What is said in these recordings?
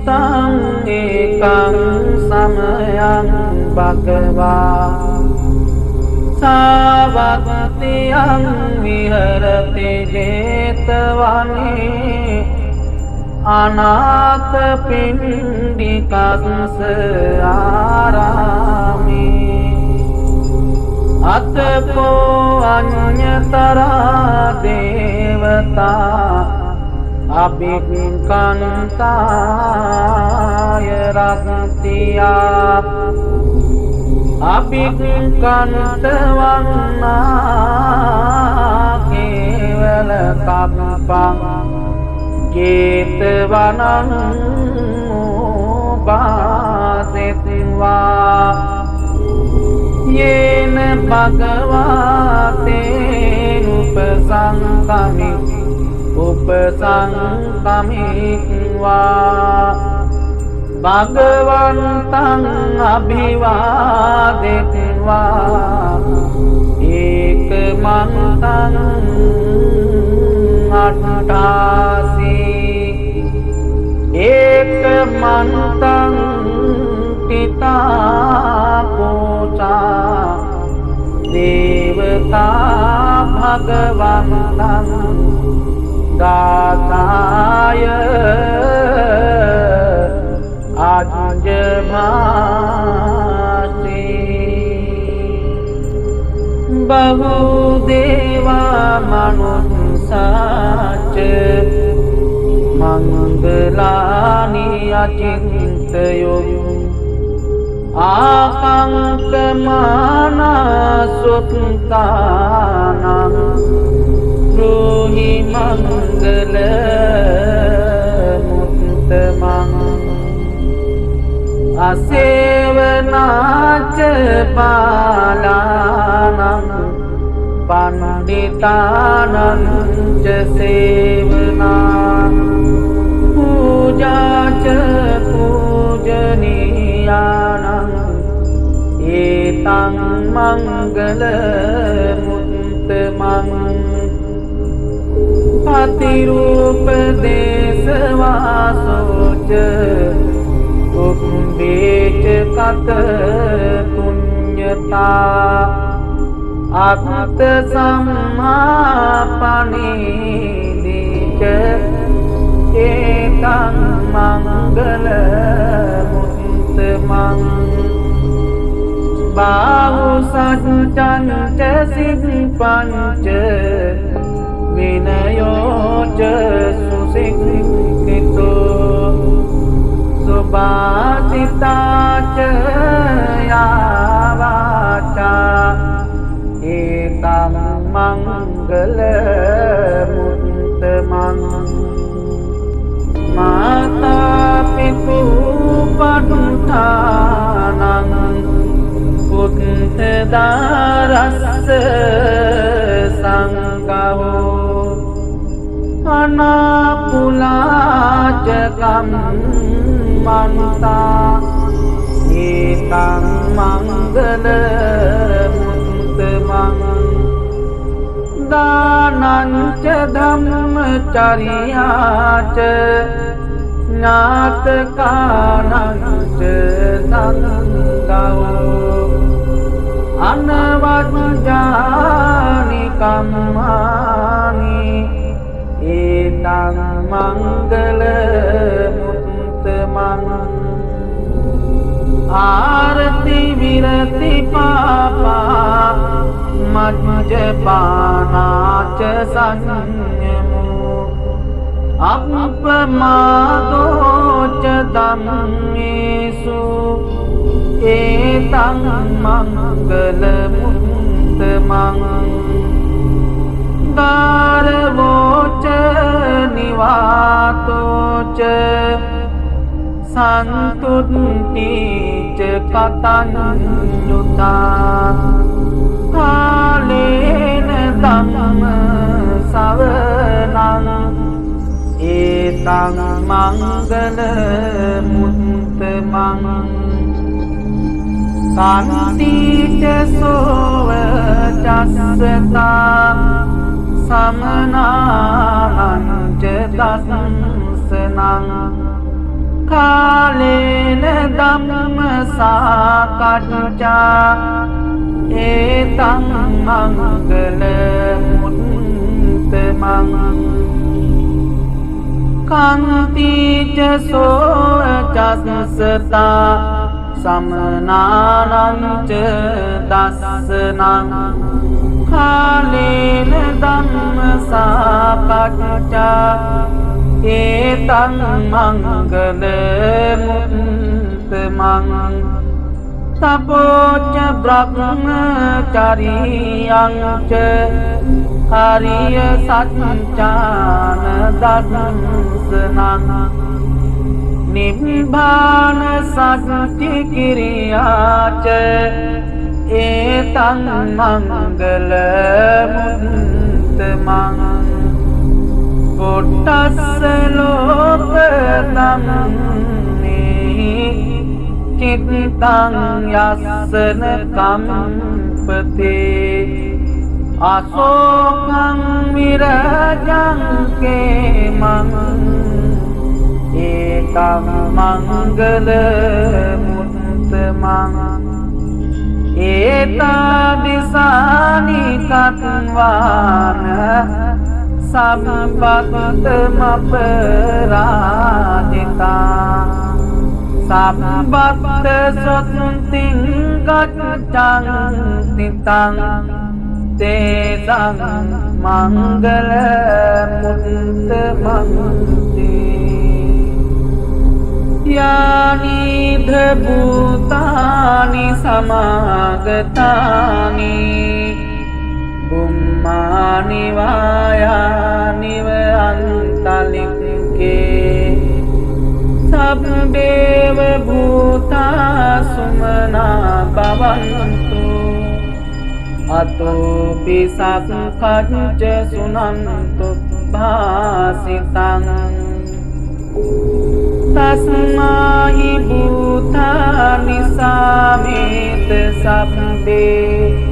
චිත්තං ඒකං සමයං භගවා සාවත්තියං විහරති ජේතවනේ අනාථ පිණ්ඩිකස්ස ආරාමේ අතකෝ අඤ්ඤතරා දේවතා අභික්ඛන්තාය රත්තියා අභික්ඛන්ත වන්නා කේවල කප්පං ජේතවනං උපාසෙත්වා යේන භගවතේ උපසංකමිත්වා භගවන්තං අභිවාදෙත්වා ඒකමන්තං අට්ඨාසී ඒකමන්තං පිතා පූජා දේවතා භගවන්තං දාතාය ආජ්ජභාසි බහු දේවා මනුස්සාච මංගලානි අචින්තයෝ ආකංකමානා සුත්තානං රෝහි මංගල මුත්තමං අසේවනාච බාලානං පණ්ඩිතානං ච සේවනා පූජාච පූජනීයානං ඒතං මංගල මුත්තමං පතිරූප දේශවාසෝච උප්පේච කත පුඤ්ඤතා අත්ත සම්මාපනීදිච ඒතං මංගල මුත්තමං බාහු සච්චං ච සිප්පංච විනයෝච සුසික්ඛිතෝ සුභාසිතාච යාවාචා ඒතං මංගල මුත්තමං මාතා පිතු පඩුඨානං පුත්ත දාරස්ස සංඝෝ අනාපුලාච කම්මන්තා ඒතං මංගල මුත්තමං දානංච ධම්මචර්යාච ඥාතකානංච සංඝෝ අනවජ්ජානි කම්මානි ඒතං මංගල මුත්තමං ආරති විරති පාපා මජ්ජපානාච සංයමෝ අප්පමාදෝච ධම්මේසු ඒතං මංගල මුත්තමං දාරවෝච නිවාතෝච සන්තුට්ඨීච කතඤ්ඤුතා කාලේන ධම්ම සවනං ඒතං මංගල මුත්තමං කාන්තිච සෝව චස්සතා සමනාං ච දස්සනං කාලේන ධම්ම සාකච්ඡා ඒතං මංගල මුත්තමං කාන්තිච සෝචස්සතා සමනානං ච දස්සනං කාලේන ධම්ම සාකච්ඡා ඒතං මංගල මුත්තමං සපෝච්ච බ්‍රහ්මචරියං ච ආරිය සත්‍යාන දස්සනං නිබ්බාන සත්‍ය කිරියාච ඒතං මංගල මුත්තමං කොට්ටස්ස ලෝකතං චිත්තං යස්සන කම්පතේ අශෝකං විරජං කේමං ඒතං මංගල මුත්තමං ඒතාදිසානි කත්වාන සම්පත්තමපරාජිතා සම්පත්ත සොත්තිං ගච්ඡං තිතං තේසං මංගල මුත්තමන්ති යානිධ භූතානි සමාගතානි බුම්මානි වායානිව අන්තලික්කේ සබ්බේව භූතා සුමනා භවන්තු අතෝපි සක්ඛච්ච සුනන්තු භාසිතං තස්මාහි භූතානි සමේත සබ්බේ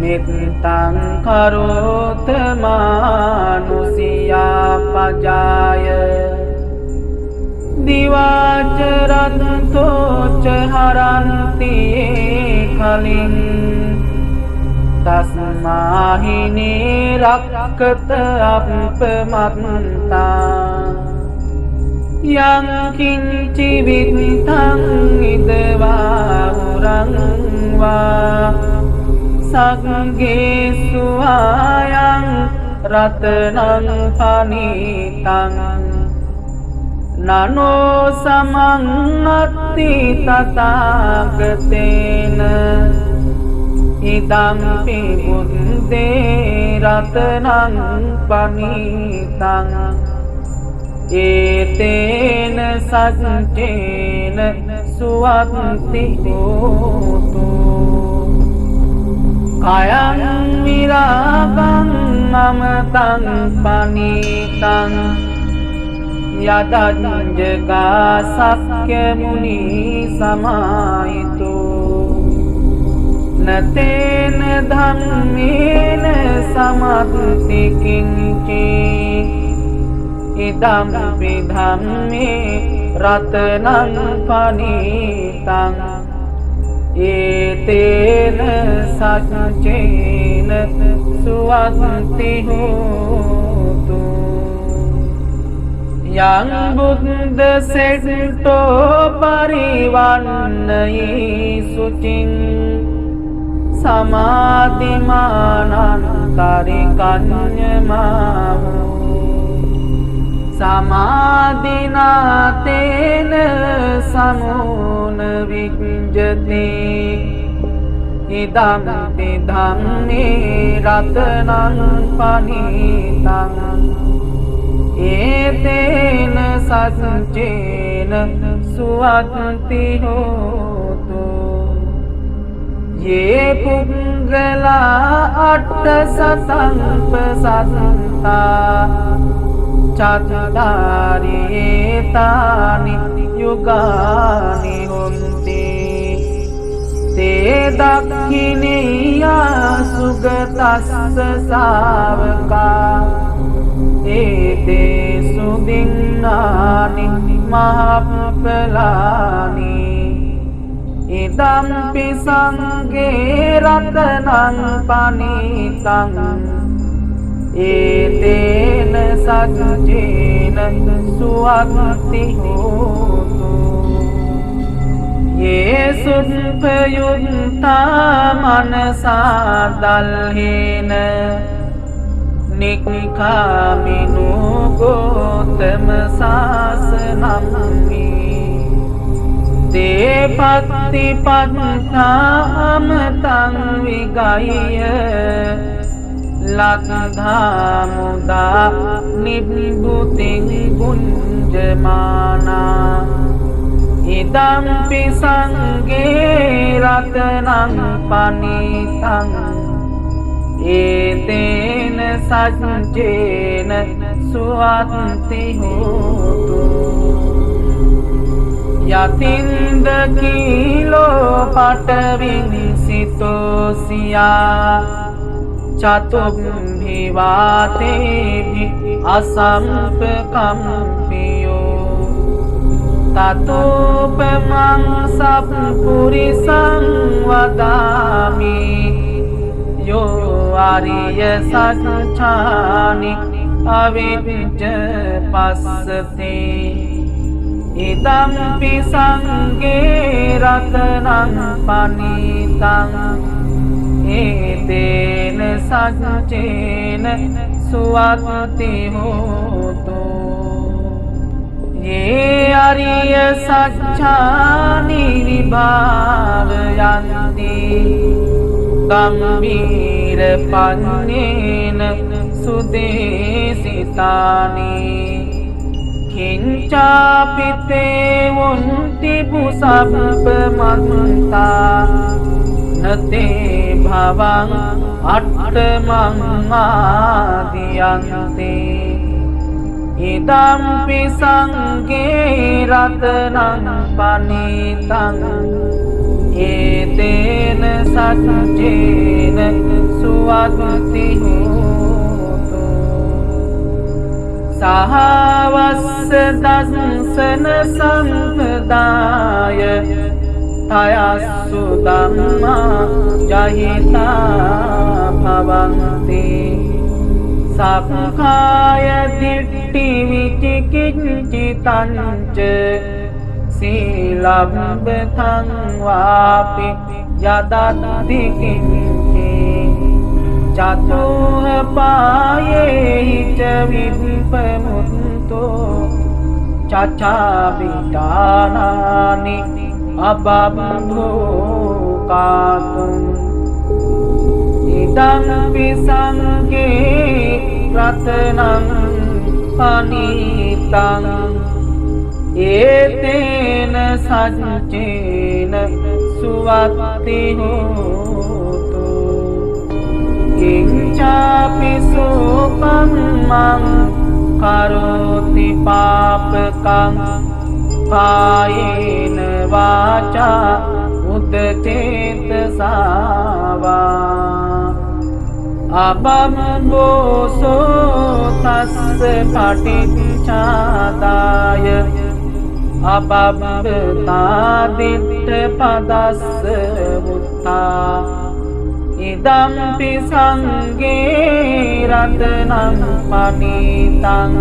මෙත්තං කරෝත මානුසියා පජාය දිවාචරන්තෝච හරන්ති කලින් තස්මාහිනේ රක්කත අපමත්තා යං කිංචි විත්තං ඉදවා හුරං වා සග්ගේසු ආයං රතනං පනිතං නනෝ සමං අත්ති තථාගතේන ඉදම්පි බුද්දේ රතනං පනිතං ඒතේන සච්චේන සුවත්ති හෝතු කයං විරාගං මමතං පනිතං යදංජගා සක්්‍ය මුනි සමාහිතු නතේන ධම්මේන සමත්ති කිංචි ඉදම්පි ධම්මේ රතනං පනිතං ඒතේන සච්චේන සුවත්ති හෝතු යං බුද්ධ සෙට්ටෝ පරිවන්නයි සුචින් සමාධිමානං කරිකඤ්ඤමාහු සමාධිනාතේන සමුන විඤ්ජති ඉදම්පි ධම්මේ රතනං පනිතං ඒතේන සච්චේන සුවත්ති හෝතු යේ පුංගලා අට්ඨ සතංපසත්තා චත්තාරේතානි යුගානි හොන්ති තේ දක්ඛිනියා සුගතස්ස ශාවකා ඒතේ සුදින්නානි මහප්පලානි ඉදම්පි සංඝේ රතනං පනිතං ඒතේන සච්චේන සුවත්ති හෝතු යේසුප්පයුත්තා මනසා දල්හේන නික්ඛාමිනු ගෝතම සාසනම්මි තේ පත්තිපත්තාමතං විගය්‍ය ලක්ඛා මුදා නිබ්බුතිං කුඤ්ජමානා ඉදම්පි සංඝේ රතනං පනිතං ඒතේන සච්චේන සුවත්ති හෝතු යතින්ද කීලෝ පටවින් සිතෝසියා චතුම්හි වාතේහි අසම්පකම්පියෝ තතෝපමං සප්පුරිසං වදාමි යෝ ආරිය සච්ඡානි අවිජ්ජ පස්සතේ ඉදම්පි සංඝේ රතනං පනිතං ඒතේන සච්චේන සුවත්ති හෝතු යේ අරිය සච්ඡානි විභාවයන්ති ගම්බීර පඤ්ඤේන සුදේසිතානි කිංචාපිතේ වොන්ති පුසප්පමන්තා නතේ භවං අට්ඨමං ආදියන්තේ ඉදම්පි සංඝේ රතනං පනිතං ඒතේන සච්චේන සුවත්ති හෝතු සහවස්ස දස්සන සම්පදාය තයස්සු ධම්මා ජහිතා භවන්ති සක්කාය දිට්ඨි විචිකිච්ඡිතං ච සීලබ්බතං වාපි යදත්ති කිංචි චතුහ පායේ ච විප්පමුත්තෝ චචාවිතානානි අබබ්බෝ කාතුම් ඉදම්පි සංඝේ රතනං පනිතං ඒතේන සච්චේන සුවත්ති හෝතු කිංචාපි සෝපම්මං කරෝති පාපකං කායේන වාචා උද්දචේතසාවා අබම්බෝසෝ තස්ස පටිච්චාදාය අබම්බතා දිට්ඨ පදස්ස මුත්තා ඉදම්පි සංඝේ රතනං පනිතං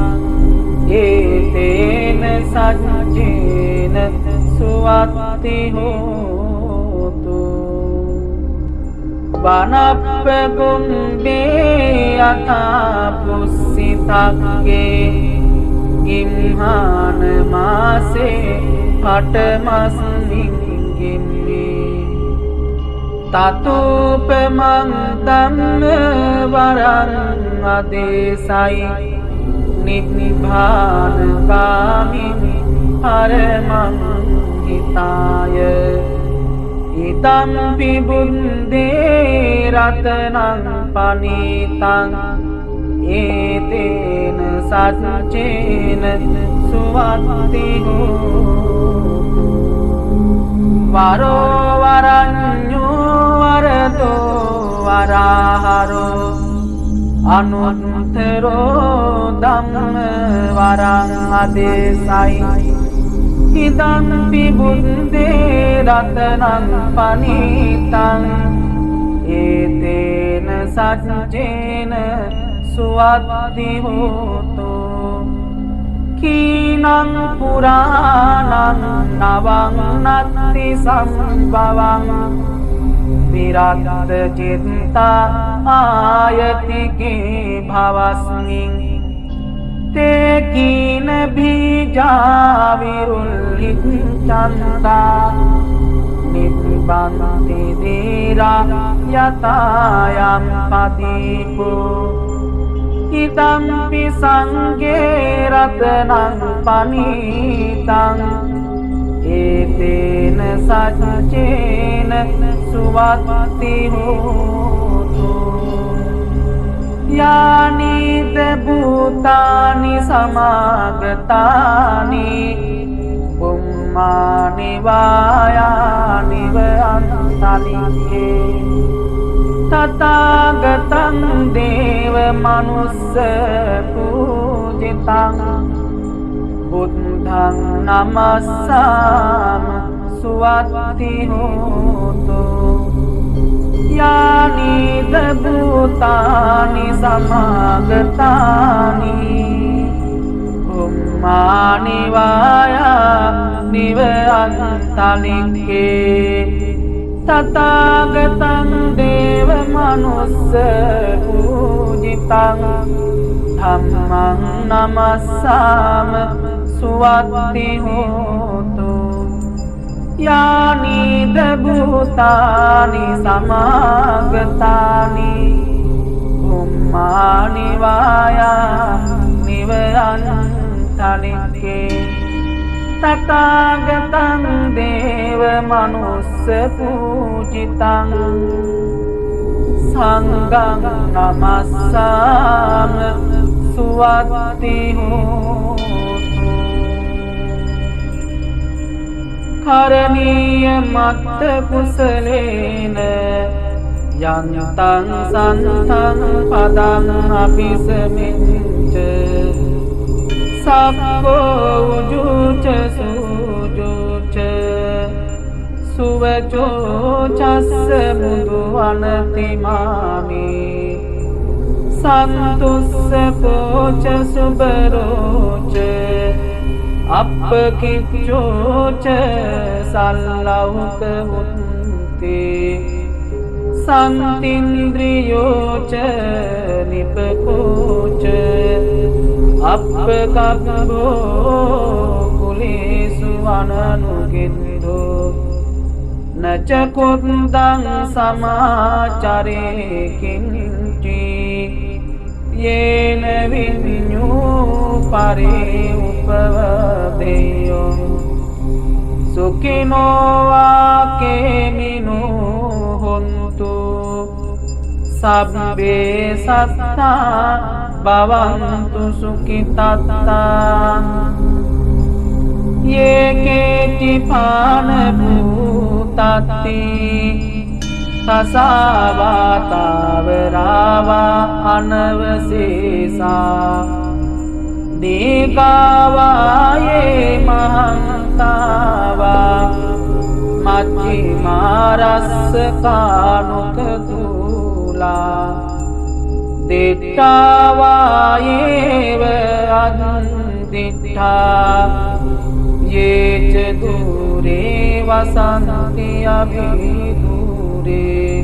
ඒතේන සච්චේන සුවත්ති හෝතු වනප්ප ගුම්බේ අතා පුස්සිතක්ගේ ගිම්හාන මාසේ පටමස්මින් ගිම්මේ තතෝපමං ධම්ම වරං අදේසයි නිබ්බාන ගාමිනි පරමං හිතාය ඉදම්පි බුද්දේ රතනං පනිතං ඒතේන සච්චේන සුවත්ති හෝතු වරෝ වරඤ්ඤෝ වරදෝ වරහරෝ අනුත්තරෝ ධම්ම වරං අදේසයි ඉදම්පි බුද්දේ රතනං පනිතං ඒතේන සච්චේන සුවත්ති හෝතු කීනං පුරාණං නවං නත්ති සම්භවං විරත් චිත්තා ආයතිකේ භවස්මින් තේ කීන බීජා විරුල්ලිත් චන්දා නිබ්බන්ති දීරා යතායම් පදීපෝ ඉදම්පි සංඝේ රතනං පනිතං ඒතේන සච්චේන සුවත්ති හෝතු යානිද භූතානි සමාගතානි බුම්මානි වායානිව අන්තලියේ තථාගතං දේව මනුස්ස පූජිතං බුද්ධං නමස්සාම සුවත්ති හෝතු යානිද භූතානි සමාගතානි බුම්මානි වායානිව අන්තලියේ තථාගතං දේව මනුස්ස පූජිතං ධම්මං නමස්සාම සුවත්ති හෝතු යානිද භූතානි සමාගතානි බුම්මානි වායානිව අන්තලියේ තථාගතං දේව මනුස්ස පූජිතං සංඝං නමස්සාම සුවත්ති හෝතු කරණීය මත්ත කුසලේන යන්තං සන්තං පදං අපිසමිච්ච සක්කෝ උජුච සුජුච සුවචෝ චස්ස මුදු අනතිමාමි සන්තුස්ස පෝච සුබරෝච අප්පකිච්චෝච සල්ලව්ක මුන්ති සන්තින්ද්‍රියෝච නිපකෝච අප්පකබ්බෝ කුලේසු අනනුකින්දෝ නච කුද්දං සමාචරේ කිංචි යේන විඤ්ඤූ පරේ උපවදේයෝ සුඛිනෝ වාකේමිනෝ හොන්තු සබ්බේ සත්තා භවන්තු සුඛිතත්තා යේකේති පාන භූතත්ති තසාවාතාවරාවා අනවසේසා දීගාවායේ මහන්තාවා මච්චිමාරස්ස කානුක තුලා දිට්ඨාවායේව අන්දිට්ඨා යේච දුරේ වසන්ති අභිදුරේ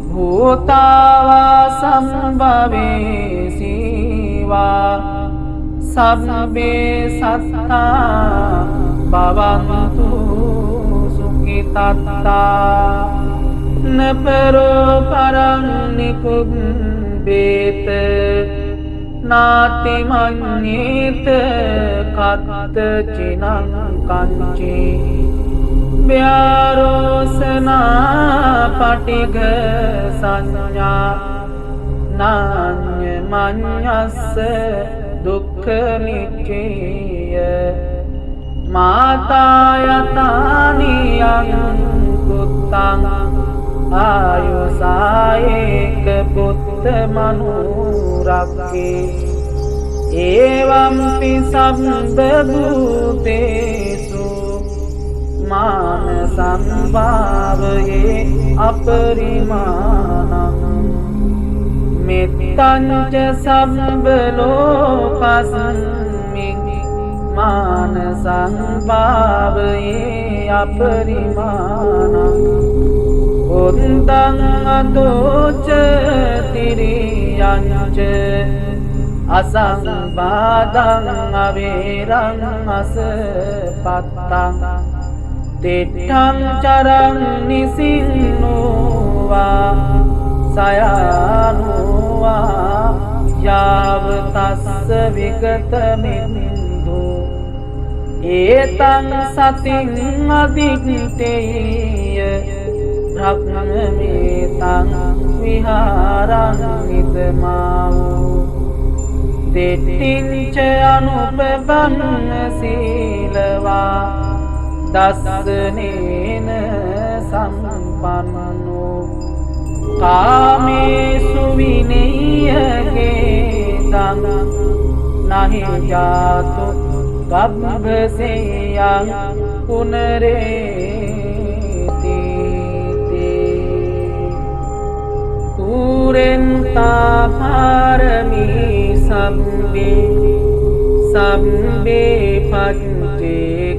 භූතාවා සම්භවේ සීවා සබ්බේ සත්තා භවන්තු සුඛිතත්තා නපරෝ පරං නිකුම්බේත නාති මඤ්ඤේත කත්ත චිනං කංචි ව්‍යාරෝසනා පටිඝ සංඥා නාඤ්ඤ මඤ්ඤස්ස දුක්ඛ නිච්චය මාතා යතානියං පුත්තං ආයුසායේක පුත්ත මනුරක්කේ එවම්පි සබ්බ භූතේසු මාන සම්භාවයේ අපරිමාණං මෙත්තංච සබ්බ ලෝකස්මින් මාන සම්භාවයේ අපරිමාණං උත්තං අදෝච තිරියංච අසංබාධං අවේරං අසපත්තං තිට්ඨං චරං නිසින්නෝවා සයානුවා යාව තස්ස විගතමින්දු ඒතං සතින් අදිත්තේය භ්‍රමමේතං විහාරං ඉදමාවෝ තිට්ඨිංච අනුපබන්න සීලවා දස්සනේන සම්පන්නෝ කාමේසු විනීයකේතං නහි ජාතු ගබ්බසෙයං පුනරේති පුරෙන්තා පාරමී සබ්බේ පච්චේකනායකා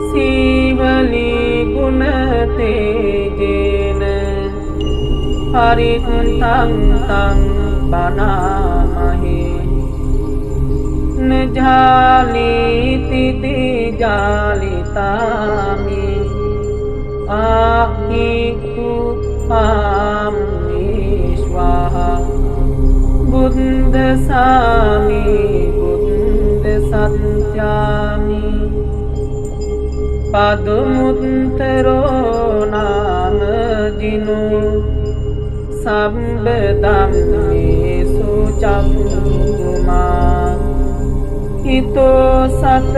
සීවලී ගුණ තේජේන පරිත්තං තං බනාමහි නජාලීති තිජාලිතාමි ආහිතු ආම්මීශ්වාහා බුද්ධ සාමි බුද්ධ සත්‍යාමි පදුමුත්තරෝ නාමදිනු සම්බ ධම්මේසු චක්ඛුමා හිතෝ සත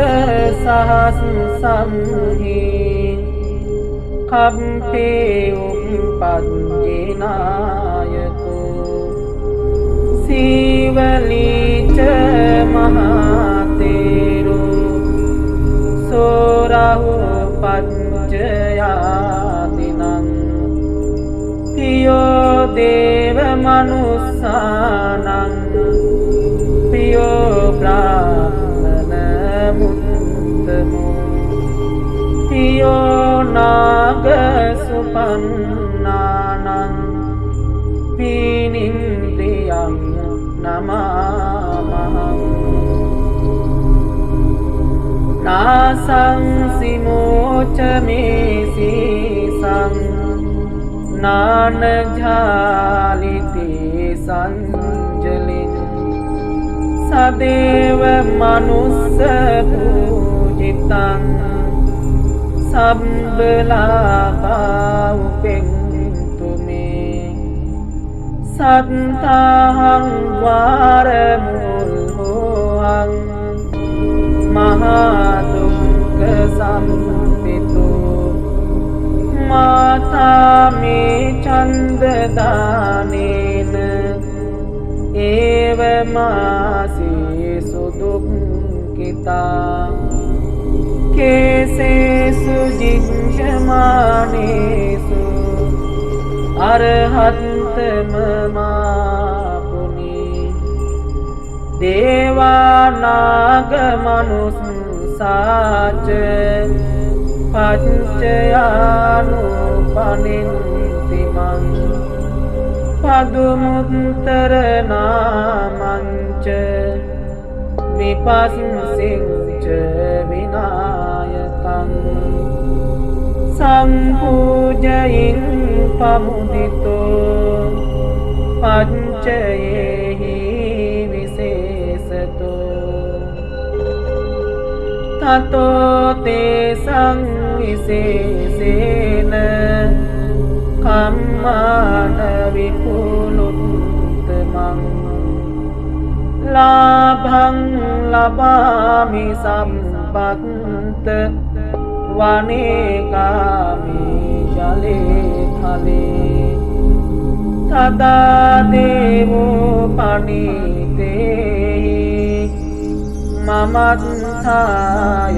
සහස් සම්හි කම්පේ උප්පජ්ජේනායකෝ සීවලීච මහතේරු සෝරහු පච්චයාදිනං පියෝ දේව මනුස්සානං පියෝ බ්‍රාහ්මණ මුත්තමෝ පියෝ නාග සුපන්නානං පීනින්ද්‍රියං නමාමහං නාසං සිමෝච මේසීසං නානජාලිති සංජලින් සදේව මනුස්ස පූජිතං සම්බලාපා උපෙන්තු මේ සත්තාහං වාරමුල්හෝහං මහාදුක්ඛ සම්පිතු මාතා මේ චන්දදානේන ඒව මාසී සුදුක්ඛිතා කේසේසු ජිංජමානේසු අරහත්තමමාපුනි දේවානාග මනුස්සාච පච්චයානුපනින්තිමං පදුමුත්තර නාමංච විපස්සිංච විනායකං සම්පූජයින් පමුදිතෝ පංචයෙහි විශේෂතෝ තතෝ තේසං විශේෂේන කම්මාන විපුලුත්තමං ලාභං ලබාමි සම්පත්ත වනේකාමි ජලේ තලේ තදා දේවෝ පනිතේහි මමත්ථාය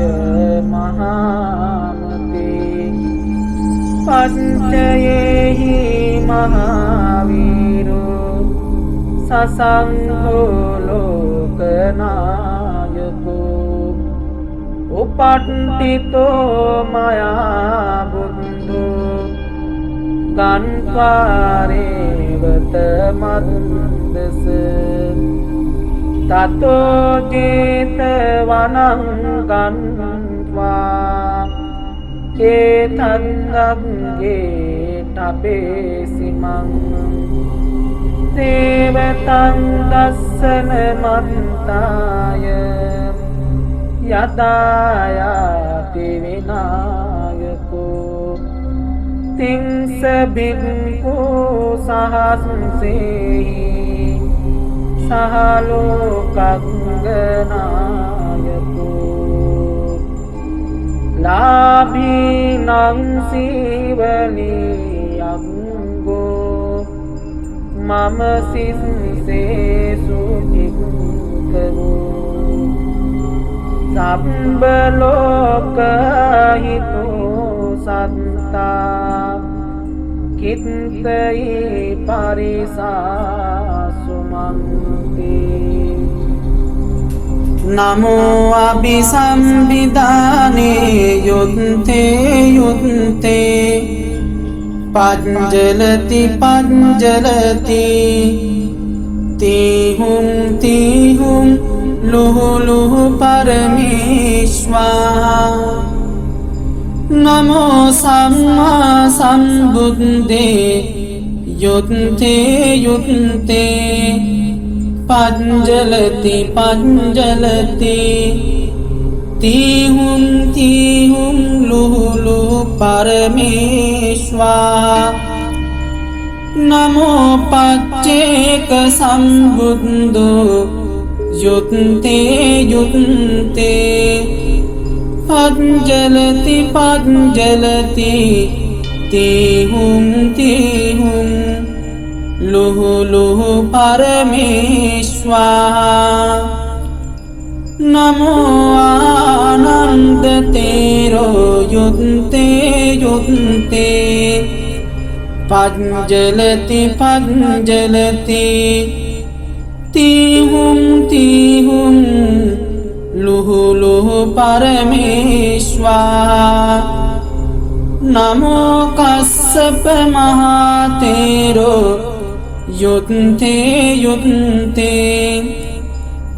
මහාමතේ පච්චයේහි මහාවීරෝ සසංඝෝ ලෝකනායකෝ උපට්ඨිතෝ මයා බුද්ධෝ ගන්්වාරේවත මද්දස තතෝ ජේතවනං ගන්්වා ඒතන්දග්ගේ ටපේසිමං දේවතං දස්සන මන්තාය යදායාති විනායකෝ තිංස බික්ඛු සහස්සේහි සහලෝකග්ගනායකෝ ලාභීනං සීවලියංගෝ මම සිස්සේසු භික්ඛවෝ සම්බ ලෝකහිතෝ සත්තා කිත්තයි පරිසාසුමන්ති නමෝ අභිසම්බිදානේ යුත්තේ යුත්තේ පංජලති පංජලති තීහුම් තීහුම් ලුහු ලුහු පරමේශ්වා නමෝ සම්මා සම්බුද්දේ යුත්තේ යුත්තේ පංජලති පංජලති තීහුම් තීහුම් ලුහු ලුහු පරමේශ්වා නමෝ පච්චේක සම්බුද්ධෝ යුත්තේ යුත්තේ පංජලති පංජලති තීහුම් තීහුම් ලුහු ලුහු පරමේශ්වා නමෝ ආනන්ද තේරෝ යුත්තේ යුත්තේ පංජලති පංජලති තීහුම් තීහුම් ලුහු ලුහු පරමේශ්වා නමෝ කස්සප මහතේරෝ යුත්තේ යුත්තේ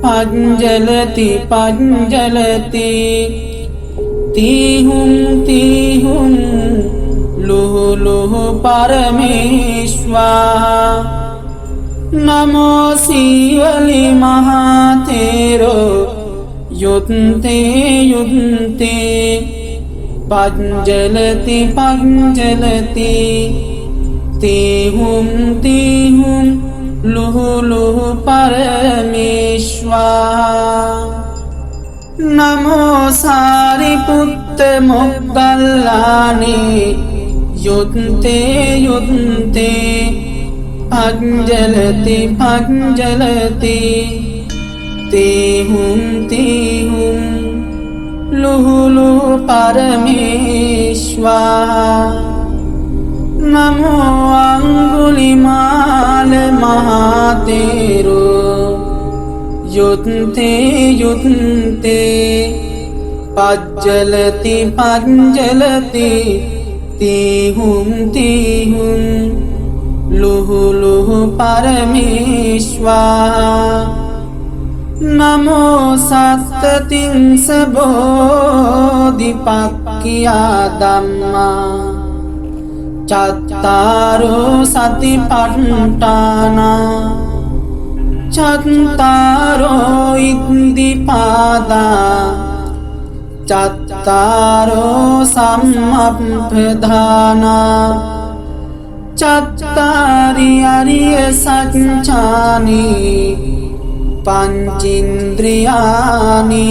පංජලති පංජලති තීහුම් තීහුම් ලුහු ලුහු පරමේශ්වා නමෝ සීවලි මහතේරෝ යුත්තේ යුත්තේ පංජලති පංජලති තීහුම් තීහුම් ලුහු ලුහු පරමේශ්වා නමෝ සාරිපුත්ත මොග්ගල්ලානේ යුත්තේ යුත්තේ පංජලති පංජලති තීහුම් තීහුම් ලුහු ලුහු පරමේශ්වා නමෝ අංගුලිමාල මහතේරෝ යුත්තේ යුත්තේ පංජලති පංජලති තීහුම් තීහුම් ලුහු ලුහු පරමේශ්වා නමෝ සත්තතිංස බෝධිපක්ඛියා ධම්මා චත්තාරෝ සතිපට්ඨාන චත්තාරෝ ඉද්ධිපාදා චත්තාරෝ සම්මප්පදාන චත්තාරි අරිය සත්‍යානි පංචේන්ද්‍රියානි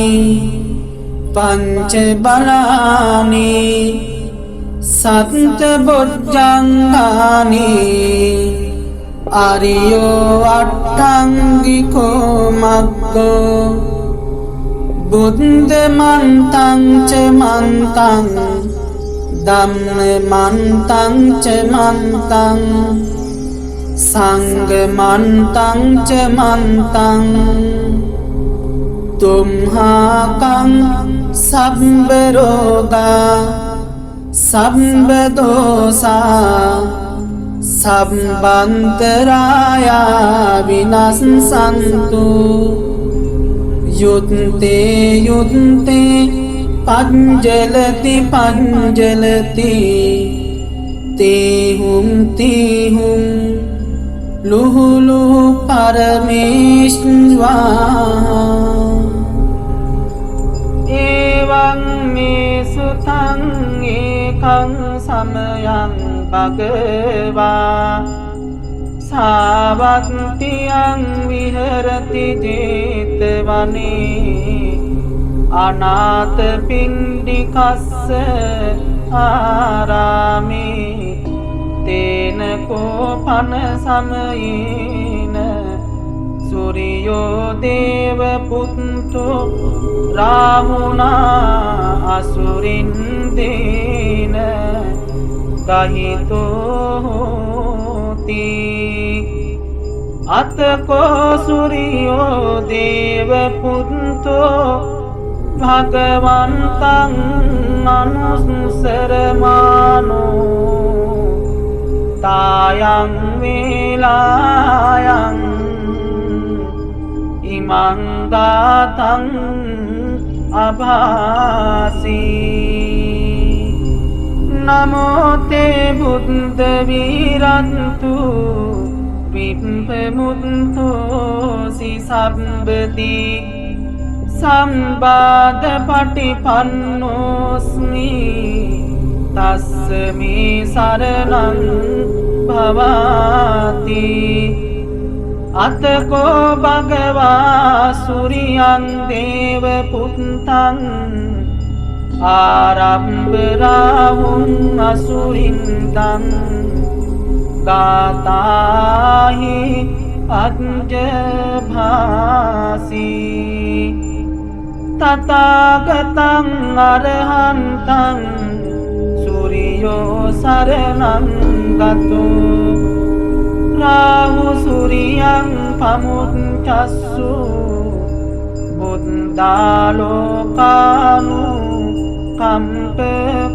පංච බලානි සත්ත බොජ්ජංගානි Ariyo attangiko maggo Buddha mantang ca mantang Dhamma mantang ca mantang Sangha mantang ca mantang Tumhakang sabba roga sabba dosa Sabbantaraya vinassantu Yudte yudte panjalati panjalati Tihum luhu luhu parameshva Evaṁ me sutaṁ ekaṁ samayaṁ bhagava Savattiyaṁ viharati jetavane Anatha pindikassa arame Tena kopana samayena Suryo deva putto rahuna asurindena Gahito hoti Atako suryo deva putto Bhagavantang anusaramano Tayang velayang Imang gatang abhasi Namo te buddha virantu Vippamunto si sabbati Sambada patipannosmi Tasmi saranam bhavati Atako bhagava suriyang deva puttang Arambharahum asurindang Gatahi ajabhasi Tathagatang arahantang Suryo saranam gato Rahu suriyang pamuncassu Buddhalokanu kampakati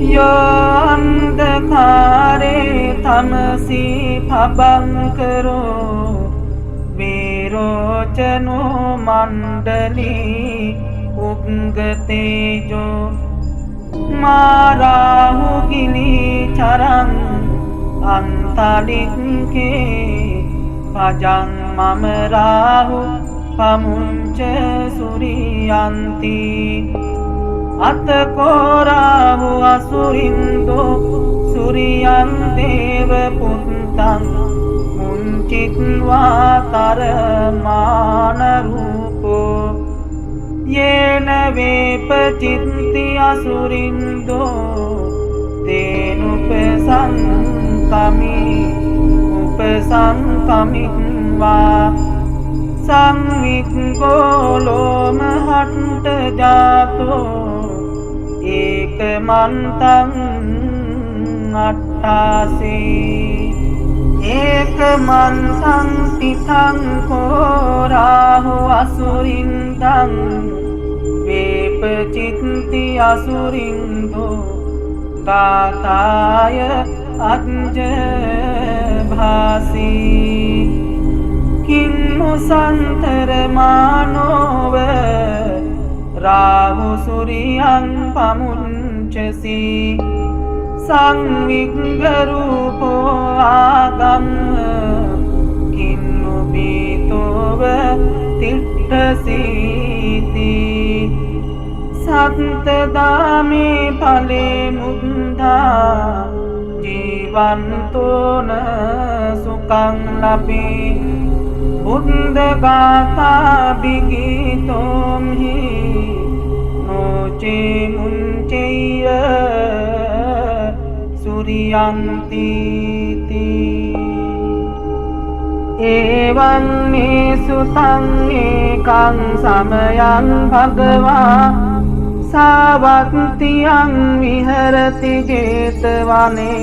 Yo andhakare tamasi phabankaro Virocano mandali upgatejo Marahu gili charang antalikke Pajang mamarahu pamunca suriyanti Atako rahu asurindo suriyang deva puttang Muncitva taramana rupo Yena vepacitti asurindo Upasankamiva Samvikko lomahanta jato Ekamantang attasi Ekamantang tithang ko rahu asurindang Vepacitti asurindo Kataya ajabhasi Kimmu santarmanova Rahu suriyang pamunchasi Sangviggarupo agamma Kimmu bitova tittasiti Sattadame phale muddha Jivantona sukang labi Buddha gata bigitom hi Noche muncheya Surya यन्ति एवं सुतं एकं समयं भगवा सावन्त्यं विहरति जेतवने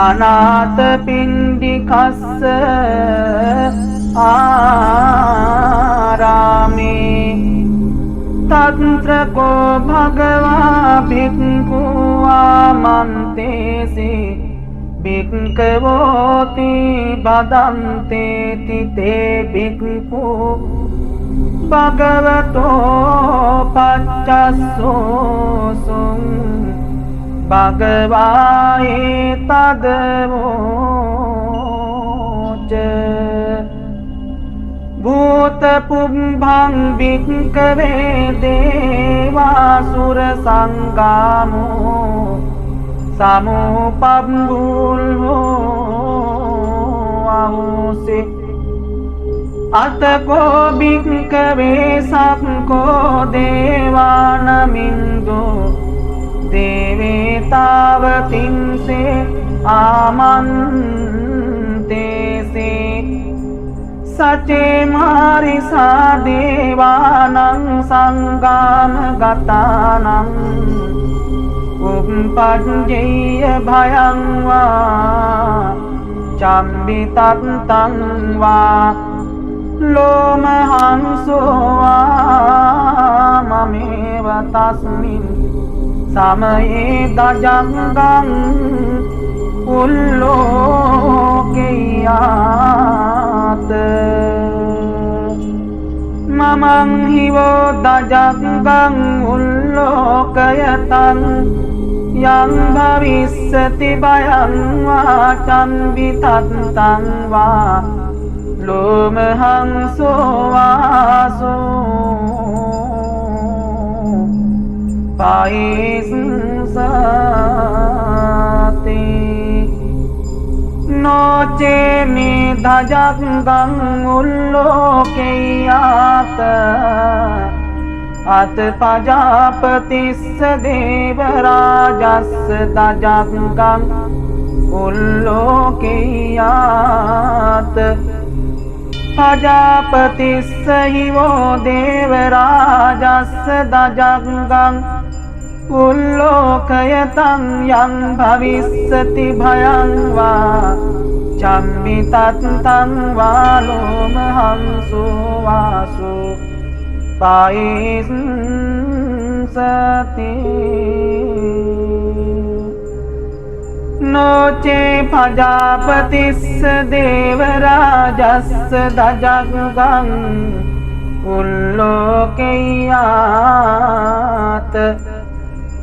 अनाथपिण्डिकस्य आरामे तत्र को भगवा भिक्खु आमन्तेसि भिक्खवोति वदन्ते ते भिक्खु भगवतो पच्चसोऽसुं भगवा एतद्वोच भूतपुंभं भिक्खवे देवासुरसङ्गामो समुपम्बुल्हो आहुषे अतको भिक्खवे सको देवानमिन्दो देवे तावतिंसे आमन्तेसे सचे मारिसा देवानं संगामगतानं उपपद्येय भयं वा चम्बितन्तं वा लोमहंसो वा ममेव तस्मिन् समये दजङ्गं उल्लोकयात् ममं हि वो दजङ्गं उल्लोकयतं यं भविष्यति भयं वा चम्बितन्तं वा लोमहंसो वासो पायिंसते नो चे मे दजङ्गं उल्लोकयात् अथ प्रजापतिस्य देवराजस्य दजङ्गं उल्लोकयात् प्रजापतिस्य हि वो देवराजस्य दजङ्गं उल्लोकयतं यं भविष्यति भयं वा चम्बितन्तं वा लोमहंसो वासो पायिंसते नो चे प्रजापतिस्य देवराजस्य दजङ्गं उल्लोकयात्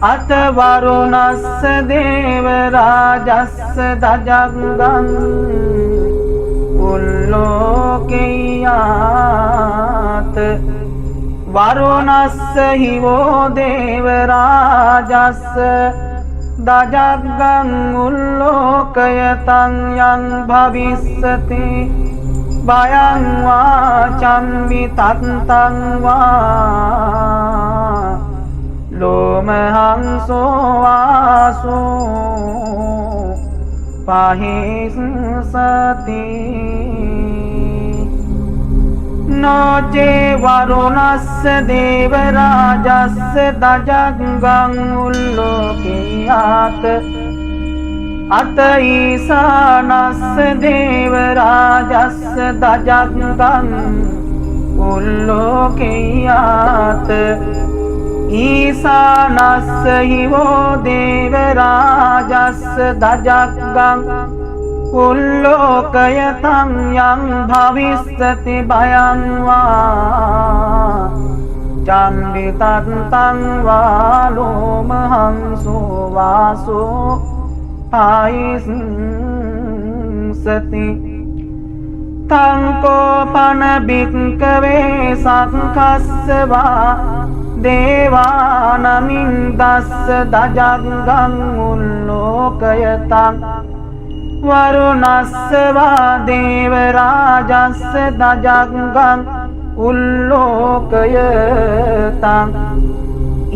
अथ वरुणस्य देवराजस्य दजङ्गं उल्लोकयात् वरुणस्य हि वो देवराजस्य दजङ्गं उल्लोकयतं यं भविष्यति भयं वा चम्बितन्तं वा लोमहंसो वासो पायिंसते नो चे वरुणस्य देवराजस्य दजङ्गं उल्लोकयात् अत ईशानस्य देवराजस्य दजङ्गं उल्लोकयात् ईशानस्य हि वो देवराजस्य दजङ्गं उल्लोकयतं यं भविष्यति भयं वा चम्बितन्तं वा लोमहंसो वासो पायिंसति तं कोपन भिक्खवे शङ्खस्य वा देवानमिन्दस्य दजङ्गं उल्लोकयतं वरुणस्य वा देवराजस्य दजङ्गं उल्लोकयतं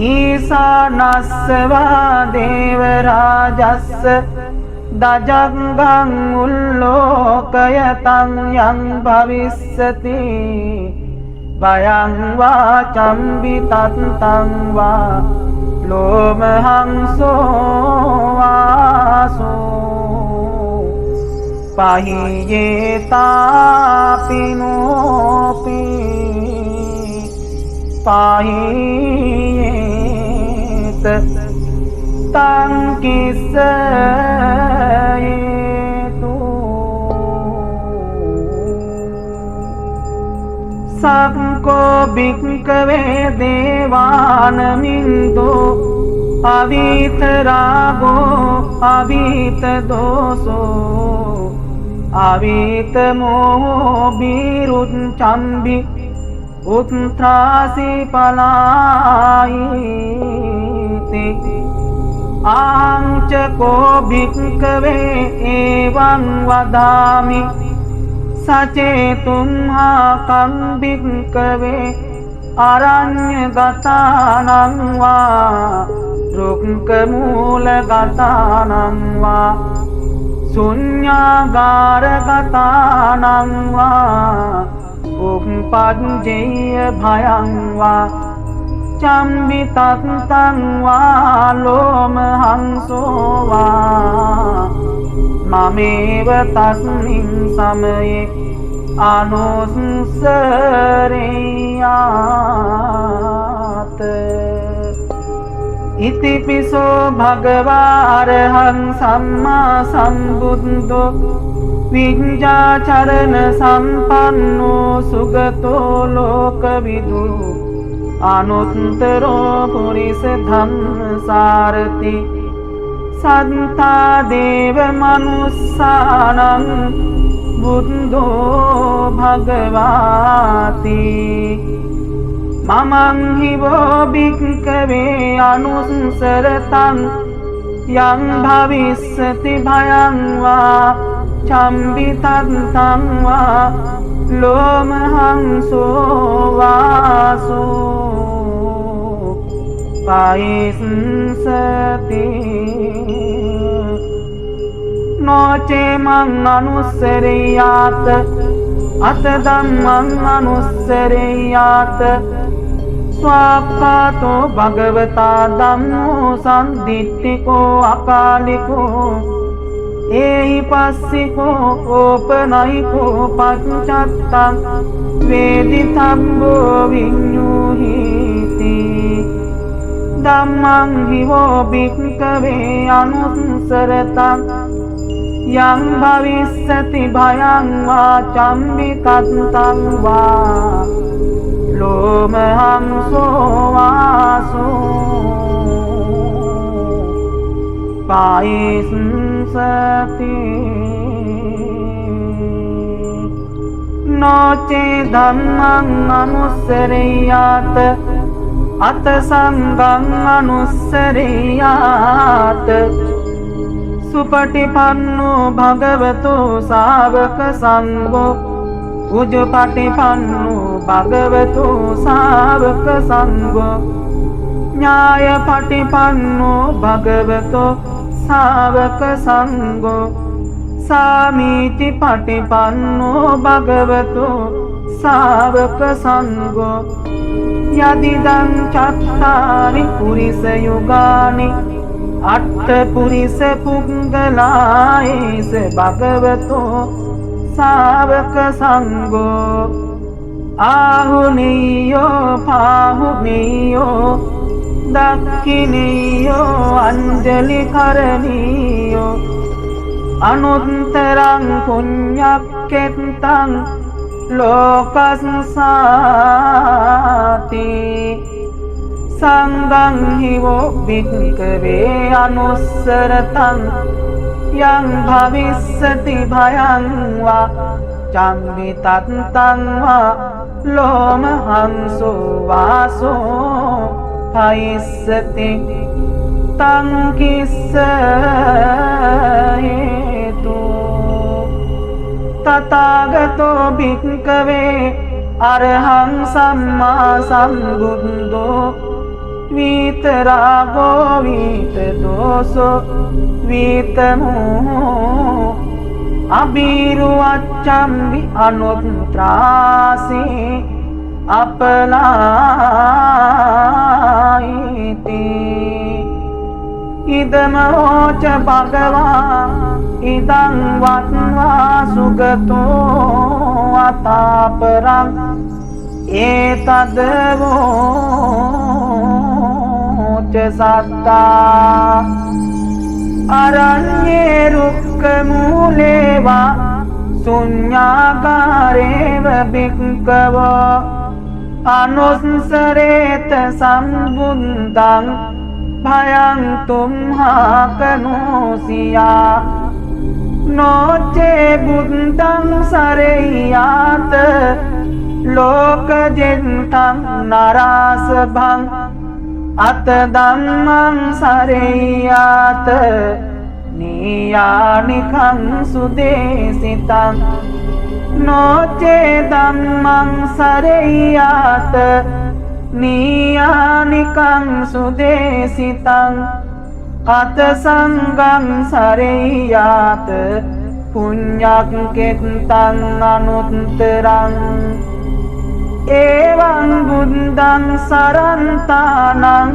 ईशानस्य वा देवराजस्य දජග්ගං උල්ලෝකයතං යං භවිස්සති වයං වා චම්බිතත්තං වා ලෝමහංසෝ වාසෝ පහියේතාපිනෝපි පහියේත තං කිස්සයේතු සක්කෝ භික්ඛවේ දේවානමින්දෝ අවිතරාගෝ අවිතදෝසෝ අවිතමෝහෝ බිරුච්ඡම්බි උත්ථාසි පලායිති ආංචකෝ භික්ඛවේ එවං වදාමි සචේතුම්හාකං භික්ඛවේ අරඤ්ඤගතානං වා රුක්ඛමූලගතානං වා ශුඤ්ඤාගාරගතානං වා උප්පජ්ජේය භයං වා චම්බිතත්තං වා ලෝමහංසෝ වා මමේව තස්මින් සමයේ අනුස්සරේයාත ඉතිපිසෝ භගවාරහං සම්මා සම්බුද්ධෝ විඤ්ඤාචරණ සම්පන්නෝ සුගතෝ ලෝකවිදු අනුත්තරෝ පුරිස ධම්මසාරති සත්තා දේව මනුස්සානං බුද්ධෝ භගවාති මමං හිවෝ භික්ඛවේ අනුස්සරතං යං භවිස්සති භයං වා චම්බිතත්තං වා ලෝමහංසෝ වාසෝ පයිස්සති නොචේ මං අනුස්සරේයාත අත ධම්මං අනුස්සරේයාත ස්වාක්ඛාතෝ භගවතා ධම්මෝ සම්දිට්ඨිකෝ අකාලිකෝ ඒහි පස්සිකෝ ඕපනයිකෝ පච්චත්තං වේදිතබ්බෝ විඤ්ඤුහිති ධම්මං හිවෝ භික්ඛවේ අනුස්සරතං යං භවිස්සති භයං වා චම්බිතත්තං වා ලෝමහංසෝ වාසෝ පයිස්සති නොචේ ධම්මං අනුස්සරේයාත අත සංඝං අනුස්සරේයාත සුපටිපන්නෝ භගවතෝ ශාවක සංඝෝ උජුපටිපන්නෝ භගවතෝ ශාවක සංඝෝ ඥායපටිපන්නෝ භගවතෝ ශාවක සංඝෝ සාමීචි පටිපන්නෝ භගවතෝ ශාවක සංඝෝ යදිදං චත්තාරි පුරිස යුගානි අට්ඨ පුරිස පුංගලායේස භගවතෝ ශාවක සංඝෝ ආහුනීයෝ පාහුනීයෝ දක්ඛිනීයෝ අංජලි කරණීයෝ අනුත්තරං පුඤ්ඤක්ඛෙත්තං ලෝකස්සාති සංඝං හිවෝ භික්ඛවේ අනුස්සරතං යං භවිස්සති භයං වා චම්බිතත්තං වා ලෝමහංසෝ වාසෝ පයිස්සති තං කිස්සයේතු තථාගතෝ භික්ඛවේ අරහං සම්මා සම්බුද්ධෝ वीतरागो वीतदोषो वीतमोहो अबीरुवच्चम्बि अनुत्रासि अपलायिति इदमोच भगवा इदं वत्वा सुगतो अतापरं एतद्वोच सत्ता अरण्ये रुक्कमूले वा शून्यागारेव भिक्खवो अनुसरेत सम्बुद्धं भयं तुम्हाकनोसिया नोचे बुद्धं सरेयात लोकजिन्तं नरासभं अत धम्मं सरेयात नीयानिकं सुदेशितं नोचे धम्मं सरेयात नीयानिकं सुदेशितं अत संगं सरेयात पुण्यं केतं अनुत्तरम् एवं बुद्धं सरन्तानं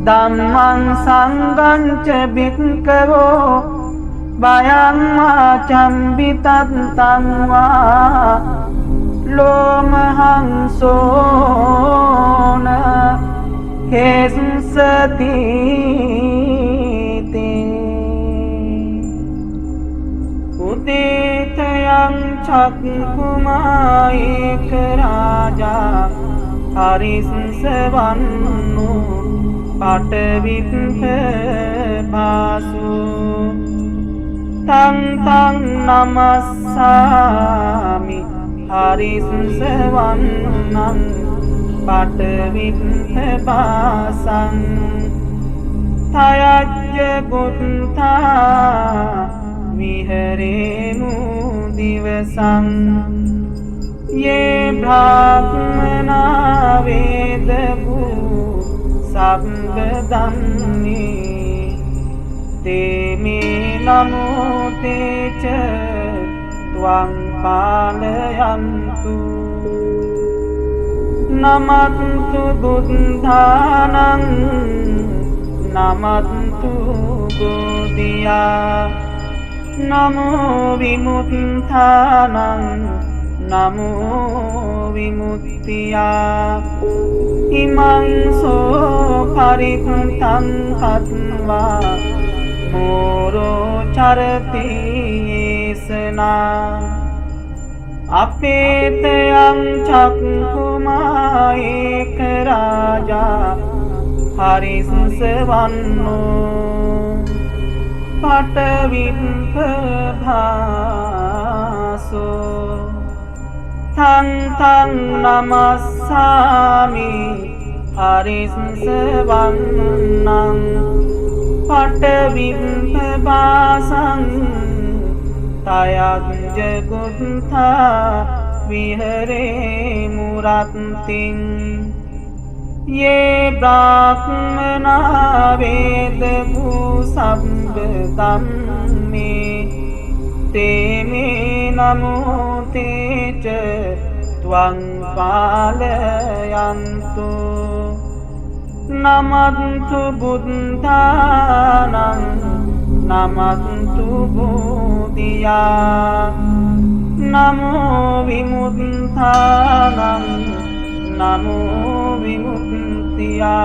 धम्मं संगं च भिक्खवो भयं चम्बितं वा लोमहंसो न हेंसतीति उदितयं चक्कुमायेक राजा हरिंसवन्नु पटविप्पभासु तं तं नमस्सामि हरिंसवन्नं पटविप्पभासं तयज्ज बुद्धा विहरेमु दिवसं ये ब्राह्मणा वेदभू सम्पदन्नि ते मे नमो ते च त्वं पालयन्तु नमन्तु बुद्धानं नमन्तु बोधिया नमो विमुक्तानं नमो विमुक्तिया इमं सो परिपुतं कत्वा मोरो चरति येषणा अपेतयं चक्कुमायेक राजा हरिंसवन्नो पटविप्पभासो तं तं नमस्सामि हरिंसवन्नं पटविप्पभासं तयज्ज बुद्धा विहरेमु रतिं ये ब्राह्मणा वेदभूसम्पदं मे ते मे नमो ते च त्वं पालयन्तु नमन्तु बुद्धानं नमन्तु बोधिया नमो विमुक्तानं नमो विमुक्तिया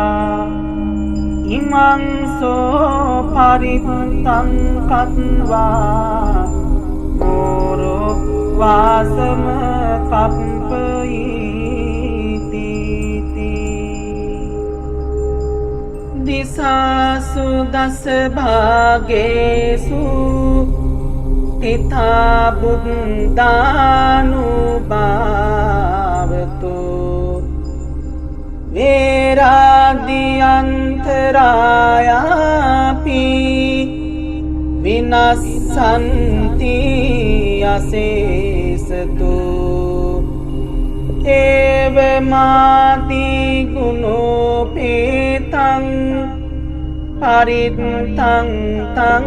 इमं सो परिपुतं कत्वा मोरो वासम कम्पयिति दिशासु दश भागेषु तिथा बुद्धानुभावतो वेराद्यन्तरायापि विनश्यन्ति अशेषतो एवमादिगुणोपेत පරිත්තං තං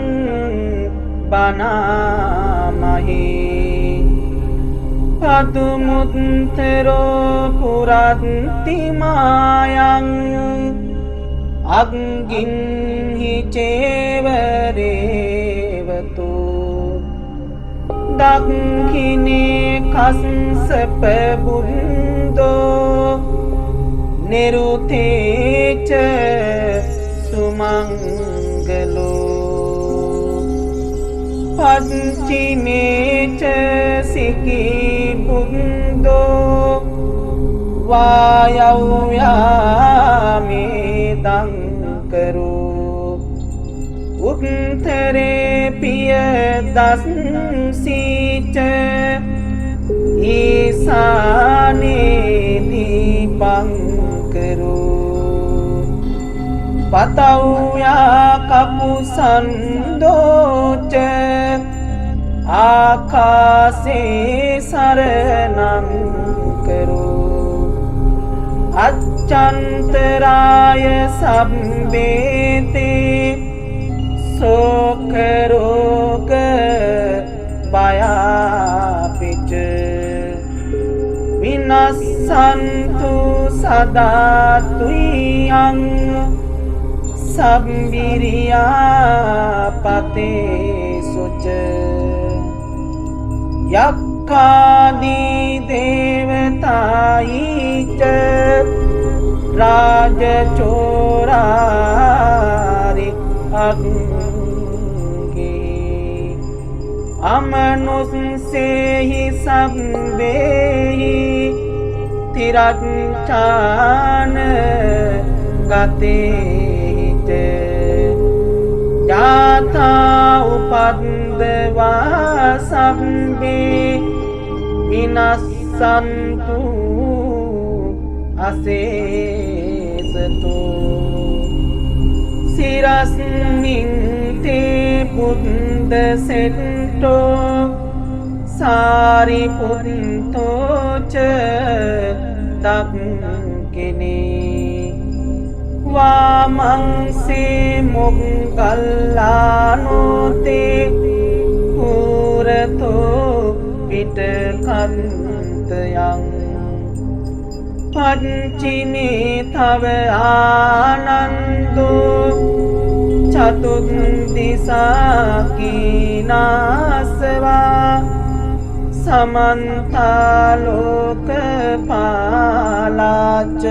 බනාමහි පදුමුත්තරෝ පුරත්තිමායං අග්ගින්හි චේවරේවතු දක්ඛිනේ කස්සප බුද්ධෝ නිරුතේච සුමංගලෝ පච්චිමේච සිකී බුද්ධෝ වායව්‍යාමේ දංකරෝ උත්තරේ පිය දස්සීච ඊසානේ දීපංකරෝ පතව්‍යා කපුසන්දෝච ආකාසේ සරණං කරෝ අච්චන්තරාය සම්බේතේ සෝක රෝග බයාපිච විනස්සන්තු සදාතුයං සම්බිරියා පතේ සුච යක්ඛාදී දේවතායිච රාජචෝරාරි අග්ගේ අමනුස්සේහි සම්බේහි තිරච්ඡාන ගතේහිත ජාතා උපද්දවා සම්බේ විනස්සන්තු අසේසතු සිරස්මින් තේ බුද්ධ සෙට්ටෝ සාරිපුත්තෝච දක්ඛිනේ වාමංසේ මොග්ගල්ලානෝතේ පුරතෝ පිටකන්තයං පච්චිනේ තව ආනන්දෝ චතුද්දිසා කීනාසවා සමන්තාලෝක පාලාච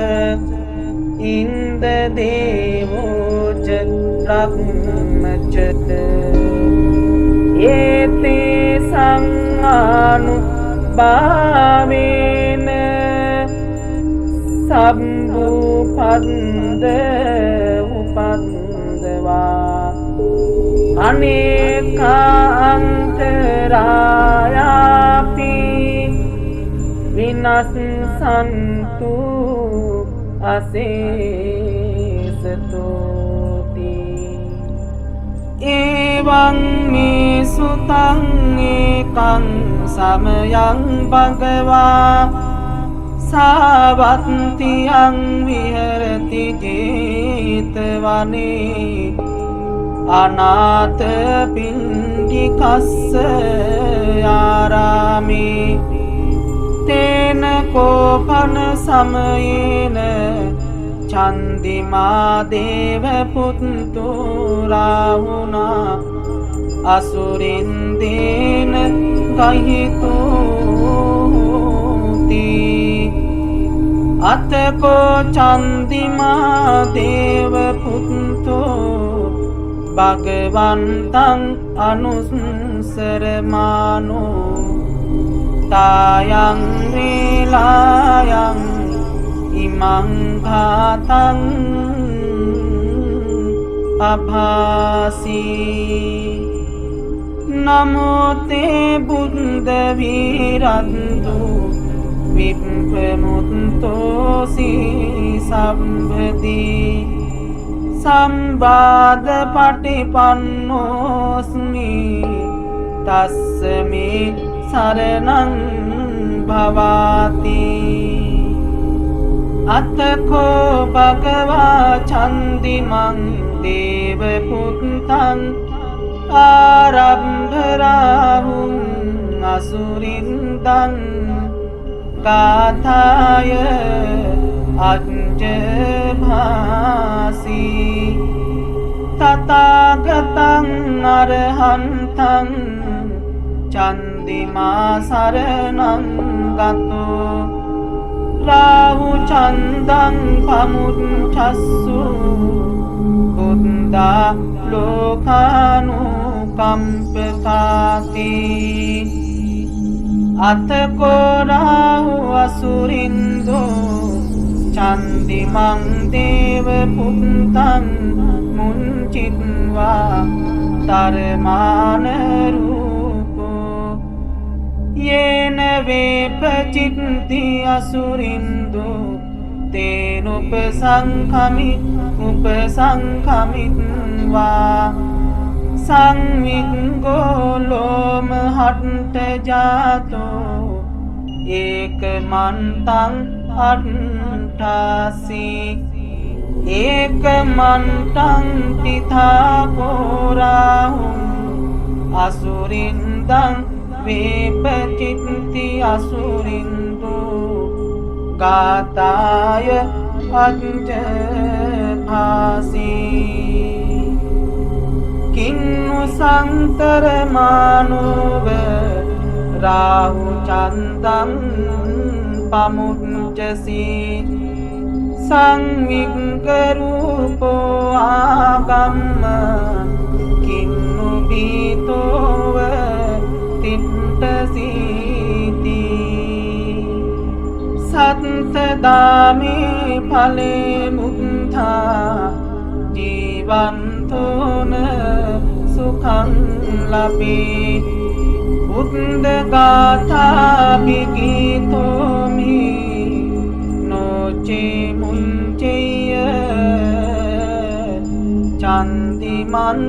ඉන්ද දේවෝච බ්‍රහ්මච ඒතේ සංආනු භාවේන සම්බුපන්ද උපන්දවා අනේකාන්තරායාපි විනස්සන්තු අසේසතෝති එවං මේ සුතං ඒකං සමයං භගවා සාවත්තියං විහෙරති ජේතවනේ අනාථ පිණ්ඩිකස්ස ආරාමේ තේන කෝපන සමයේන චන්දිමා දේව පුත්තු රාහුනා අසුරින්දේන ගහිතෝති අතකෝ චන්දිමා දේව පුත්තෝ භගවන්තං අනුස්සරමානෝ තායං වේලායං ඉමං ඝාතං අභාසී නමෝ තේ බුද්ධ වීරන්තු විප්පමුත්තෝසි සම්භදී සම්බාධ පටිපන්නෝස්මි තස්සමේ සරණං භවාති අතකෝ භගවා චන්දිමං දේව පුත්තං ආරම්භරාහුං අසුරින්දං ගාථාය අජ්ජභාසී තථාගතං අරහන්තං චන්දිමා සරණං ගතෝ රාහු චන්දං පමුච්ඡස්සු බුද්ධා ලෝකානුකම්පකාති අතකෝ රාහු අසුරින්දෝ චන්දිමං දේව පුත්තං මුංචිත්වා තරමාන රූපෝ යේන වේපචිත්ති අසුරින්දෝ තේනුපසංඛමිත්වා සංවිග්ගෝ ලෝමහට්ඨ ජාතෝ ඒකමන්තං අට්ඨාසි ඒකමන්තං තිථාපෝ රාහුං අසුරින්දං වේපචිත්ති අසුරින්දෝ ගාථාය අජ්ජභාසී කින්නු සංතරමානෝව රාහු චන්දං පමුච්ඡසී සංවිග්ගරූපෝ ආගම්ම කින්නු බීතෝව තිට්ඨසීති සත්තදාමේ ඵලේ මුක්ඛා ජීවන්තෝන සුඛං ලබේ බුද්ධ ගාථා විගීතෝමි නොචේ මුංචේය චන්දිමන්